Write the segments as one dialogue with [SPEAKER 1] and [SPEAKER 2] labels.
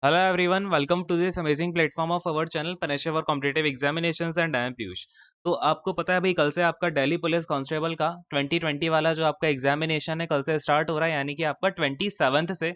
[SPEAKER 1] Hello everyone, welcome to this amazing platform of our channel Panesha for Competitive Examinations and I am Piyush. तो आपको पता है भाई कल से आपका दिल्ली पुलिस कांस्टेबल का 2020 वाला जो आपका एग्जामिनेशन है कल से स्टार्ट हो रहा है, यानी कि आपका 27 से।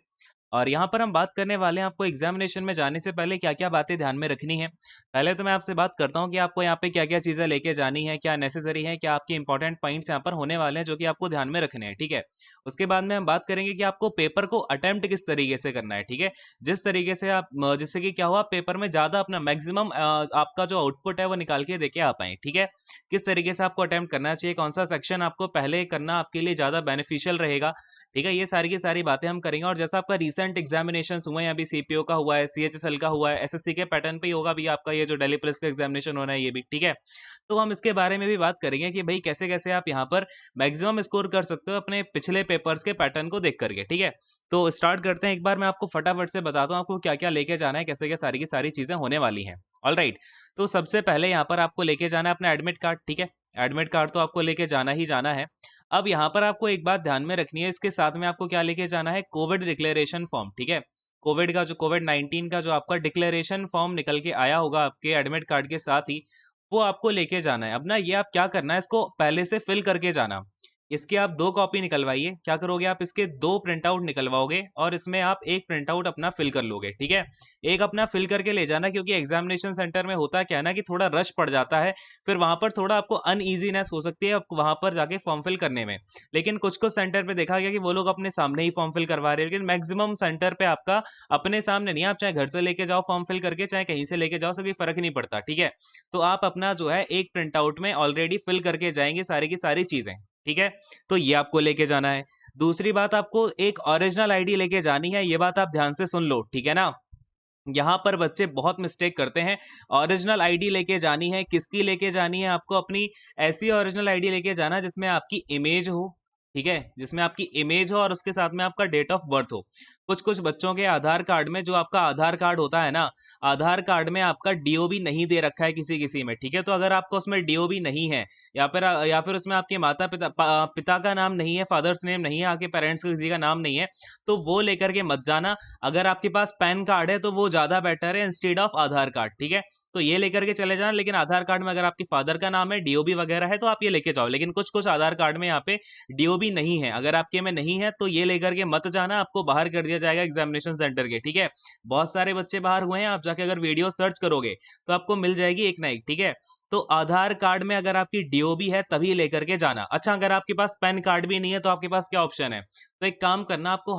[SPEAKER 1] और यहाँ पर हम बात करने वाले हैं आपको एग्जामिनेशन में जाने से पहले क्या क्या बातें ध्यान में रखनी है। पहले तो मैं आपसे बात करता हूँ कि आपको यहाँ पे क्या क्या चीज़ें लेके जानी है, क्या नेसेसरी है, क्या आपके इंपॉर्टेंट पॉइंट्स यहाँ पर होने वाले हैं जो कि आपको ध्यान में रखने हैं। ठीक है, उसके बाद में हम बात करेंगे कि आपको पेपर को अटेम्प्ट किस तरीके से करना है। ठीक है, जिस तरीके से आप जिससे कि क्या हुआ पेपर में ज़्यादा अपना मैक्सिमम आपका जो आउटपुट है वो निकाल के देके आ पाए। ठीक है, किस तरीके से आपको अटेम्प्ट करना चाहिए, कौन सा सेक्शन आपको पहले करना आपके लिए ज़्यादा बेनिफिशियल रहेगा। ठीक है, ये सारी की सारी बातें हम करेंगे। और जैसा आपका रीसेंट एग्जामिनेशन हुए हैं, अभी सीपीओ का हुआ है, सीएचएसएल का हुआ है, एसएससी के पैटर्न पे ही होगा भी आपका ये जो दिल्ली पुलिस का एग्जामिनेशन होना है ये भी। ठीक है, तो हम इसके बारे में भी बात करेंगे कि भाई कैसे कैसे आप यहाँ पर मैक्सिमम स्कोर कर सकते हो अपने पिछले पेपर्स के पैटर्न को देख करके। ठीक है, तो स्टार्ट करते हैं। एक बार मैं आपको फटाफट से बताता हूँ आपको क्या क्या लेके जाना है, कैसे क्या सारी की सारी चीजें होने वाली हैं। ऑल राइट, तो सबसे पहले यहाँ पर आपको लेके जाना है अपना एडमिट कार्ड। ठीक है, एडमिट कार्ड तो आपको लेके जाना ही जाना है। अब यहाँ पर आपको एक बात ध्यान में रखनी है, इसके साथ में आपको क्या लेके जाना है, कोविड डिक्लेरेशन फॉर्म। ठीक है, कोविड 19 का जो आपका डिक्लेरेशन फॉर्म निकल के आया होगा आपके एडमिट कार्ड के साथ ही, वो आपको लेके जाना है। अब ना ये आप क्या करना है, इसको पहले से फिल करके जाना। इसकी आप 2 कॉपी निकलवाइए। क्या करोगे आप, इसके 2 प्रिंट आउट निकलवाओगे और इसमें आप एक प्रिंट आउट अपना फिल कर लोगे। ठीक है, एक अपना फिल करके ले जाना, क्योंकि एग्जामिनेशन सेंटर में होता क्या है ना कि थोड़ा रश पड़ जाता है, फिर वहां पर थोड़ा आपको अनईजीनेस हो सकती है आपको वहां पर जाके फॉर्म फिल करने में। लेकिन कुछ कुछ सेंटर पे देखा गया कि वो लोग अपने सामने ही फॉर्म फिल करवा रहे हैं, लेकिन मैक्सिमम सेंटर पे आपका अपने सामने नहीं, आप चाहे घर से लेके जाओ फॉर्म फिल करके, चाहे कहीं से लेके जाओ, सभी फर्क नहीं पड़ता। ठीक है, तो आप अपना जो है एक प्रिंट आउट में ऑलरेडी फिल करके जाएंगे सारी की सारी चीजें। ठीक है, तो ये आपको लेके जाना है। दूसरी बात, आपको एक ओरिजिनल आईडी लेके जानी है, ये बात आप ध्यान से सुन लो। ठीक है ना, यहाँ पर बच्चे बहुत मिस्टेक करते हैं। ओरिजिनल आईडी लेके जानी है, किसकी लेके जानी है, आपको अपनी ऐसी ओरिजिनल आईडी लेके जाना है जिसमें आपकी इमेज हो। ठीक है, जिसमें आपकी इमेज हो और उसके साथ में आपका डेट ऑफ बर्थ हो। कुछ कुछ बच्चों के आधार कार्ड में, जो आपका आधार कार्ड होता है ना, आधार कार्ड में आपका डीओबी नहीं दे रखा है किसी किसी में। ठीक है, तो अगर आपका उसमें डीओबी नहीं है, या फिर उसमें आपके माता पिता पिता का नाम नहीं है, फादर्स नेम नहीं है, आपके पेरेंट्स का किसी का नाम नहीं है, तो वो लेकर के मत जाना। अगर आपके पास पैन कार्ड है तो वो ज्यादा बेटर है इंस्टेड ऑफ आधार कार्ड। ठीक है, तो ये लेकर के चले जाना। लेकिन आधार कार्ड में अगर आपके फादर का नाम है, डीओबी वगैरह है, तो आप ये लेके जाओ। लेकिन कुछ कुछ आधार कार्ड में यहाँ पे डीओबी नहीं है, अगर आपके में नहीं है तो ये लेकर के मत जाना, आपको बाहर कर दिया जाएगा एग्जामिनेशन सेंटर के। ठीक है, बहुत सारे बच्चे बाहर हुए हैं, आप जाके अगर वीडियो सर्च करोगे तो आपको मिल जाएगी एक ना एक। ठीक है, तो आधार कार्ड में अगर आपकी डीओबी है तभी लेकर के जाना। अच्छा, अगर आपके पास पैन कार्ड भी नहीं है तो आपके पास क्या ऑप्शन है, तो एक काम करना, आपको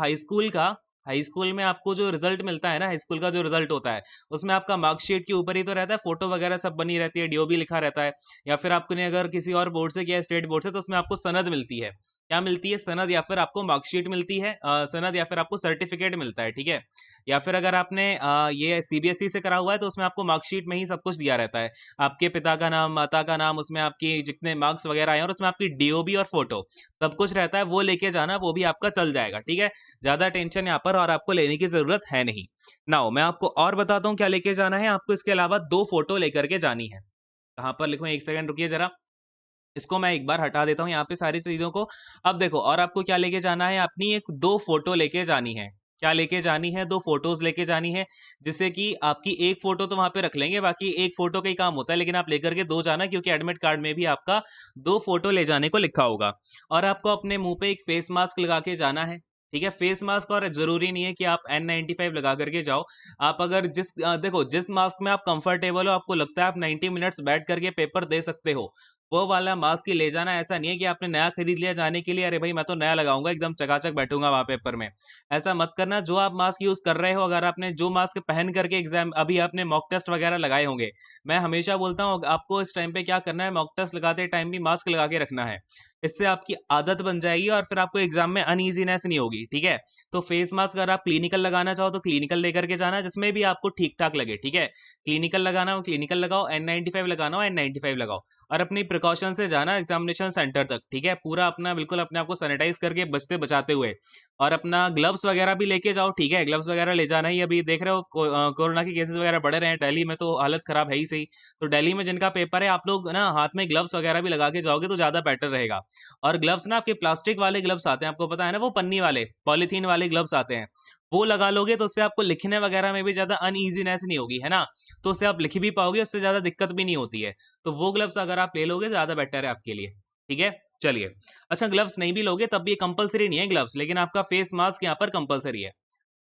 [SPEAKER 1] हाई स्कूल में आपको जो रिजल्ट मिलता है ना, हाई स्कूल का जो रिजल्ट होता है, उसमें आपका मार्कशीट के ऊपर ही तो रहता है, फोटो वगैरह सब बनी रहती है, डीओबी लिखा रहता है। या फिर आपने अगर किसी और बोर्ड से किया है, स्टेट बोर्ड से, तो उसमें आपको सनद मिलती है। क्या मिलती है, सनद, या फिर आपको मार्कशीट मिलती है, सनद, या फिर आपको सर्टिफिकेट मिलता है। ठीक है, या फिर अगर आपने ये सीबीएसई से करा हुआ है तो उसमें आपको मार्कशीट में ही सब कुछ दिया रहता है, आपके पिता का नाम, माता का नाम, उसमें आपकी जितने मार्क्स वगैरह आए हैं, और उसमें आपकी डीओबी और फोटो सब कुछ रहता है, वो लेके जाना, वो भी आपका चल जाएगा। ठीक है, ज्यादा टेंशन यहाँ पर और आपको लेने की जरूरत है नहीं। नाउ मैं आपको और बताता हूँ क्या लेके जाना है। आपको इसके अलावा 2 फोटो लेकर के जानी है। कहाँ पर लिखूं, एक सेकंड रुकिए जरा, इसको मैं एक बार हटा देता हूँ यहाँ पे सारी चीजों को। अब देखो, और आपको क्या लेके जाना है, अपनी एक 2 फोटो लेके जानी है। क्या लेके जानी है, 2 फोटोज लेके जानी है, जिससे कि आपकी एक फोटो तो वहां पे रख लेंगे, बाकी एक फोटो का ही काम होता है, लेकिन आप लेकर के 2 जाना, क्योंकि एडमिट कार्ड में भी आपका 2 फोटो ले जाने को लिखा होगा। और आपको अपने मुंह पे एक फेस मास्क लगा के जाना है। ठीक है, फेस मास्क, और जरूरी नहीं है कि आप N95 लगा करके जाओ। आप अगर देखो, जिस मास्क में आप कंफर्टेबल हो, आपको लगता है आप 90 मिनट्स बैठ करके पेपर दे सकते हो, वो वाला मास्क ही ले जाना। ऐसा नहीं है कि आपने नया खरीद लिया जाने के लिए, अरे भाई मैं तो नया लगाऊंगा, एकदम चकाचक बैठूंगा वहां पेपर में। ऐसा मत करना। जो आप मास्क यूज कर रहे हो, अगर आपने जो मास्क पहन करके एग्जाम, अभी आपने मॉक टेस्ट वगैरह लगाए होंगे, मैं हमेशा बोलता हूँ आपको इस टाइम पे क्या करना है, मॉक टेस्ट लगाते टाइम भी मास्क लगा के रखना है। इससे आपकी आदत बन जाएगी और फिर आपको एग्जाम में अनईजीनेस नहीं होगी। ठीक है, तो फेस मास्क अगर आप क्लिनिकल लगाना चाहो तो क्लिनिकल लेकर के जाना, जिसमें भी आपको ठीक ठाक लगे। ठीक है, क्लिनिकल लगाना हो क्लिनिकल लगाओ, N95 लगाना हो N95 लगाओ, और अपनी प्रिकॉशन से जाना एग्जामिनेशन सेंटर तक। ठीक है, पूरा अपना बिल्कुल अपने आप को सैनिटाइज करके बचते बचाते हुए, और अपना ग्लव्स वगैरह भी लेके जाओ। ठीक है, ग्लव्स वगैरह ले जाना ही, अभी देख रहे हो कोरोना के केसेस वगैरह बढ़ रहे हैं दिल्ली में, तो हालत खराब है ही सही। तो दिल्ली में जिनका पेपर है, आप लोग ना हाथ में ग्लव्स वगैरह भी लगा के जाओगे तो ज्यादा बेटर रहेगा। और ग्लव्स ना आपके प्लास्टिक वाले ग्लव्स आते हैं, आपको पता है ना, वो पन्नी वाले पॉलीथीन वाले ग्लव्स आते हैं, वो लगा लोगे तो उससे आपको लिखने वगैरह में भी ज्यादा अनईजीनेस नहीं होगी, है ना, तो उससे आप लिख भी पाओगे, उससे ज्यादा दिक्कत भी नहीं होती है। तो वो ग्लव्स अगर आप ले लोगे ज्यादा बेटर है आपके लिए, ठीक है। चलिए, अच्छा ग्लव्स नहीं भी लोगे तब भी कंपलसरी नहीं है ग्लव्स, लेकिन आपका फेस मास्क यहाँ पर कंपलसरी है।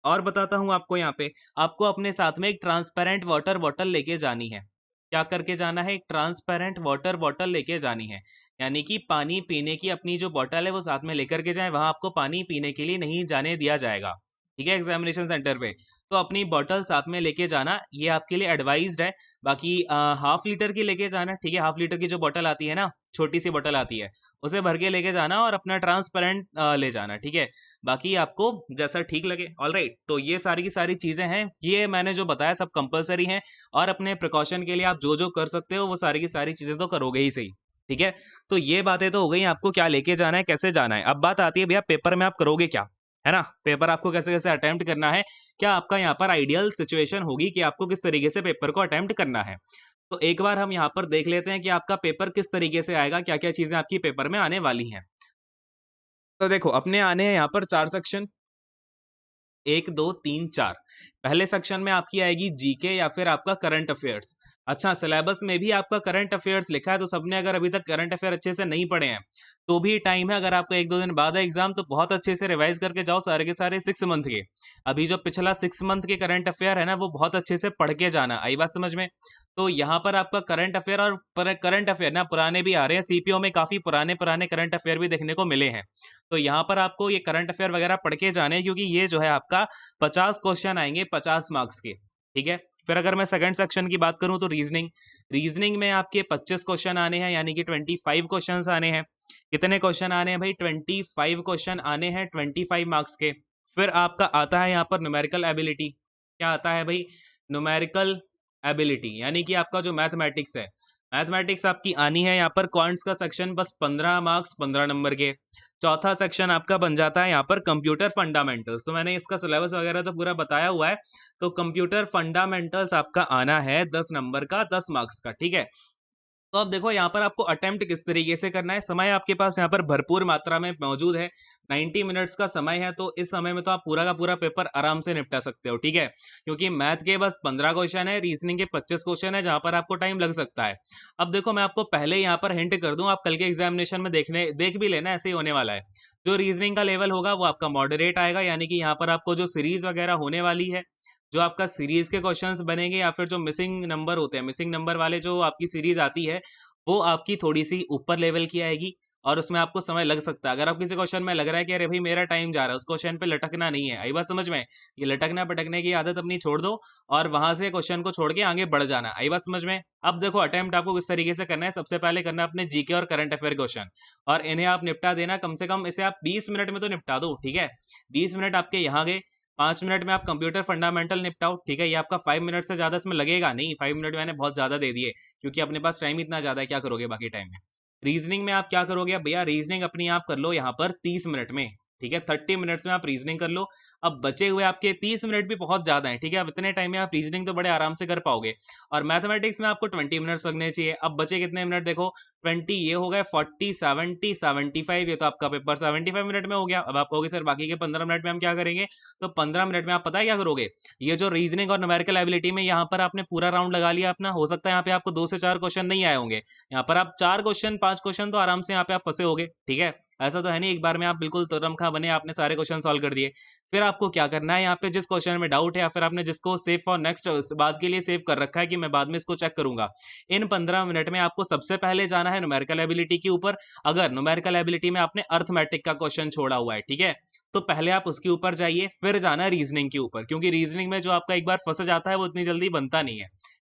[SPEAKER 1] और बताता हूं आपको, यहाँ पे आपको अपने साथ में एक ट्रांसपेरेंट वाटर बॉटल लेके जानी है। क्या करके जाना है? एक ट्रांसपेरेंट वाटर बॉटल लेके जानी है, यानी कि पानी पीने की अपनी जो बॉटल है वो साथ में लेकर के जाए, वहां आपको पानी पीने के लिए नहीं जाने दिया जाएगा, ठीक है, एग्जामिनेशन सेंटर पे। तो अपनी बॉटल साथ में लेके जाना, ये आपके लिए एडवाइज्ड है। बाकी हाफ लीटर की लेके जाना, ठीक है, हाफ लीटर की जो बॉटल आती है ना, छोटी सी बॉटल आती है, उसे भर के लेके जाना और अपना ट्रांसपेरेंट ले जाना, ठीक है। बाकी आपको जैसा ठीक लगे। ऑल राइट, तो ये सारी की सारी चीजें हैं, ये मैंने जो बताया सब कंपलसरी हैं, और अपने प्रिकॉशन के लिए आप जो जो कर सकते हो वो सारी की सारी चीजें तो करोगे ही सही, ठीक है। तो ये बातें तो हो गई, आपको क्या लेके जाना है, कैसे जाना है। अब बात आती है भैया पेपर में आप करोगे क्या, है ना, पेपर आपको कैसे कैसे अटेम्प्ट करना है, क्या आपका यहाँ पर आइडियल सिचुएशन होगी कि आपको किस तरीके से पेपर को अटेम्प्ट करना है। तो एक बार हम यहाँ पर देख लेते हैं कि आपका पेपर किस तरीके से आएगा, क्या क्या चीजें आपकी पेपर में आने वाली हैं। तो देखो, अपने आने हैं यहाँ पर 4 सेक्शन, 1, 2, 3, 4। पहले सेक्शन में आपकी आएगी जीके या फिर आपका करंट अफेयर्स। अच्छा, सिलेबस में भी आपका करंट अफेयर्स लिखा है, तो सबने अगर अभी तक करंट अफेयर अच्छे से नहीं पढ़े हैं तो भी टाइम है, अगर आपको 1-2 दिन बाद है एग्जाम तो बहुत अच्छे से रिवाइज करके जाओ सारे के सारे 6 मंथ के। अभी जो पिछला 6 मंथ के करंट अफेयर है ना, वो बहुत अच्छे से पढ़ के जाना। आई बात समझ में? तो यहाँ पर आपका करंट अफेयर, और करंट अफेयर ना पुराने भी आ रहे हैं, सीपीओ में काफी पुराने पुराने करंट अफेयर भी देखने को मिले हैं। तो यहाँ पर आपको ये करंट अफेयर वगैरह पढ़ के जाने, क्योंकि ये जो है आपका 50 क्वेश्चन आएंगे 50 मार्क्स के, ठीक है। फिर अगर मैं सेकंड सेक्शन की बात करूं तो रीजनिंग, रीजनिंग में आपके 25 क्वेश्चन आने हैं, यानी कि 25 क्वेश्चन आने हैं। कितने क्वेश्चन आने हैं भाई? 25 क्वेश्चन आने हैं 25 मार्क्स के। फिर आपका आता है यहाँ पर न्यूमेरिकल एबिलिटी। क्या आता है भाई? न्यूमेरिकल एबिलिटी, यानी कि आपका जो मैथमेटिक्स है, मैथमेटिक्स आपकी आनी है यहाँ पर। क्वांट्स का सेक्शन बस 15 मार्क्स 15 नंबर के। चौथा सेक्शन आपका बन जाता है यहाँ पर कंप्यूटर फंडामेंटल्स। तो मैंने इसका सिलेबस वगैरह तो पूरा बताया हुआ है। तो कंप्यूटर फंडामेंटल्स आपका आना है 10 नंबर का, 10 मार्क्स का, ठीक है। तो अब देखो यहाँ पर आपको अटेम्प्ट किस तरीके से करना है। समय आपके पास यहाँ पर भरपूर मात्रा में मौजूद है, 90 मिनट्स का समय है। तो इस समय में तो आप पूरा का पूरा पेपर आराम से निपटा सकते हो, ठीक है, क्योंकि मैथ के बस 15 क्वेश्चन है, रीजनिंग के 25 क्वेश्चन है, जहां पर आपको टाइम लग सकता है। अब देखो, मैं आपको पहले यहाँ पर हिंट कर दूं, आप कल के एग्जामिनेशन में देख भी लेना, ऐसे ही होने वाला है। जो रीजनिंग का लेवल होगा वो आपका मॉडरेट आएगा, यानी कि यहाँ पर आपको जो सीरीज वगैरह होने वाली है, जो आपका सीरीज के क्वेश्चंस बनेंगे, या फिर जो मिसिंग नंबर होते हैं, मिसिंग नंबर वाले जो आपकी सीरीज आती है, वो आपकी थोड़ी सी ऊपर लेवल की आएगी, और उसमें आपको समय लग सकता है। अगर आप किसी क्वेश्चन में लग रहा है कि अरे भाई मेरा टाइम जा रहा है, उस क्वेश्चन पे लटकना नहीं है। आई बात समझ में? ये लटकना पटकने की आदत अपनी छोड़ दो, और वहां से क्वेश्चन को छोड़ के आगे बढ़ जाना। आई बात समझ में? अब देखो, अटेम्प्ट आपको किस तरीके से करना है। सबसे पहले करना है अपने जीके और करंट अफेयर क्वेश्चन, और इन्हें आप निपटा देना। कम से कम इसे आप 20 मिनट में तो निपटा दो, ठीक है। 20 मिनट आपके यहाँ गए। 5 मिनट में आप कंप्यूटर फंडामेंटल निपटाओ, ठीक है। ये आपका 5 मिनट से ज्यादा इसमें लगेगा नहीं, 5 मिनट मैंने बहुत ज्यादा दे दिए, क्योंकि अपने पास टाइम इतना ज्यादा है, क्या करोगे बाकी टाइम में। रीजनिंग में आप क्या करोगे? अब भैया रीजनिंग अपनी आप कर लो यहाँ पर 30 मिनट में, ठीक है, 30 मिनट्स में आप रीजनिंग कर लो। अब बचे हुए आपके 30 मिनट भी बहुत ज्यादा है, ठीक है। अब इतने टाइम में आप रीजनिंग तो बड़े आराम से कर पाओगे, और मैथमेटिक्स में आपको 20 मिनट्स लगने चाहिए। अब बचे कितने मिनट देखो, 20 ये हो गए, 40 70 75, ये तो आपका पेपर 75 मिनट में हो गया। अब आप कहोगे सर बाकी के 15 मिनट में हम क्या करेंगे? तो 15 मिनट में आप पता है क्या करोगे? ये जो रीजनिंग और न्यूमेरिकल एबिलिटी में यहाँ पर आपने पूरा राउंड लगा लिया अपना, हो सकता है यहाँ पे आपको 2 से 4 क्वेश्चन नहीं आए होंगे, यहाँ पर आप 4 क्वेश्चन 5 क्वेश्चन तो आराम से यहाँ पे आप फंसे होगे, ठीक है। ऐसा तो है नहीं एक बार में आप बिल्कुल तुरमखा बने आपने सारे क्वेश्चन सॉल्व कर दिए। फिर आपको क्या करना है, यहाँ पे जिस क्वेश्चन में डाउट है, या फिर आपने जिसको सेव फॉर नेक्स्ट बाद के लिए सेव कर रखा है कि मैं बाद में इसको चेक करूंगा, इन 15 मिनट में आपको सबसे पहले जाना है न्यूमेरिकल एबिलिटी के ऊपर। अगर न्यूमेरिकल एबिलिटी में आपने अर्थमेटिक का क्वेश्चन छोड़ा हुआ है, ठीक है, तो पहले आप उसके ऊपर जाइए, फिर जाना रीजनिंग के ऊपर, क्योंकि रीजनिंग में जो आपका एक बार फंस जाता है वो इतनी जल्दी बनता नहीं है।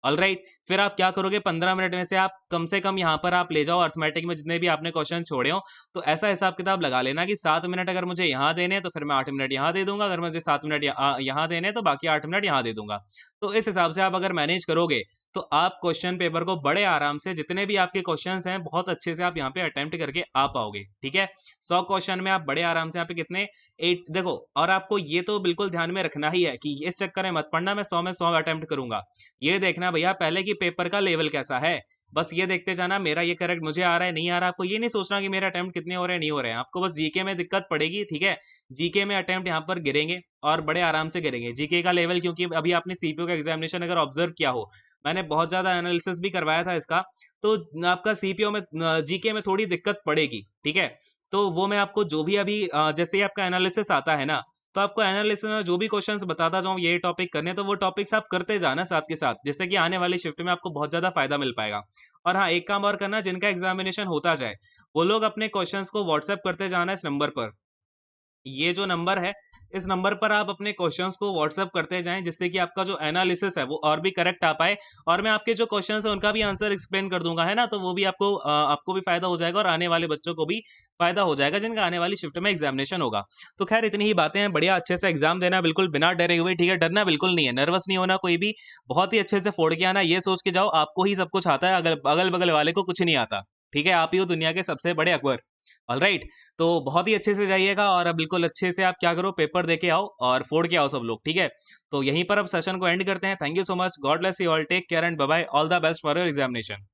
[SPEAKER 1] ऑल राइट, फिर आप क्या करोगे? 15 मिनट में से आप कम से कम यहाँ पर आप ले जाओ अर्थमेटिक में जितने भी आपने क्वेश्चन छोड़े हो। तो ऐसा हिसाब किताब लगा लेना कि 7 मिनट अगर मुझे यहाँ देने हैं तो फिर मैं 8 मिनट यहाँ दे दूंगा, अगर मुझे 7 मिनट यहाँ देने हैं तो बाकी 8 मिनट यहाँ दे दूंगा। तो इस हिसाब से आप अगर मैनेज करोगे तो आप क्वेश्चन पेपर को बड़े आराम से, जितने भी आपके क्वेश्चंस हैं बहुत अच्छे से आप यहाँ पे अटेम्प्ट करके आ पाओगे, ठीक है। 100 क्वेश्चन में आप बड़े आराम से यहाँ पे कितने 8 देखो, और आपको ये तो बिल्कुल ध्यान में रखना ही है कि इस चक्कर में मत पड़ना मैं 100 में 100 अटेम्प्ट करूंगा। ये देखना भैया पहले की पेपर का लेवल कैसा है, बस ये देखते जाना मेरा ये करेक्ट मुझे आ रहा है नहीं आ रहा। आपको ये नहीं सोचना कि मेरे अटेम्प्ट कितने हो रहे हैं नहीं हो रहे हैं, आपको बस जीके में दिक्कत पड़ेगी, ठीक है। जीके में अटेम्प्ट यहाँ पर गिरेंगे और बड़े आराम से गिरेंगे जीके का लेवल, क्योंकि अभी आपने सीपीयू का एग्जामिनेशन अगर ऑब्जर्व किया हो, मैंने बहुत ज्यादा एनालिसिस भी करवाया था इसका, तो आपका सीपीयू में जीके में थोड़ी दिक्कत पड़ेगी, ठीक है। तो वो मैं आपको जो भी अभी जैसे ही आपका एनालिसिस आता है ना, तो आपको एनालिसिस में जो भी क्वेश्चंस बताता जाऊं ये टॉपिक करने, तो वो टॉपिक्स आप करते जाना साथ के साथ, जिससे कि आने वाली शिफ्ट में आपको बहुत ज्यादा फायदा मिल पाएगा। और हाँ, एक काम और करना, जिनका एग्जामिनेशन होता जाए वो लोग अपने क्वेश्चंस को व्हाट्सएप करते जाना इस नंबर पर। ये जो नंबर है, इस नंबर पर आप अपने क्वेश्चंस को व्हाट्सएप करते जाएं, जिससे कि आपका जो एनालिसिस है वो और भी करेक्ट आ पाए, और मैं आपके जो क्वेश्चंस है उनका भी आंसर एक्सप्लेन कर दूंगा, है ना। तो वो भी आपको भी फायदा हो जाएगा और आने वाले बच्चों को भी फायदा हो जाएगा जिनका आने वाली शिफ्ट में एग्जामिनेशन होगा। तो खैर इतनी ही बातें हैं, बढ़िया अच्छे से एग्जाम देना बिल्कुल बिना डरे हुए, ठीक है। डरना बिल्कुल नहीं है, नर्वस नहीं होना कोई भी, बहुत ही अच्छे से फोड़ के आना, ये सोच के जाओ आपको ही सब कुछ आता है, अगल बगल वाले को कुछ नहीं आता, ठीक है। आप ही हो दुनिया के सबसे बड़े अकबर। ऑलराइट, तो बहुत ही अच्छे से जाइएगा और अब बिल्कुल अच्छे से आप क्या करो, पेपर दे के आओ और फोड़ के आओ सब लोग, ठीक है। तो यहीं पर अब सेशन को एंड करते हैं। Thank you so much, god bless you all, take care and bye bye, all the best for your examination.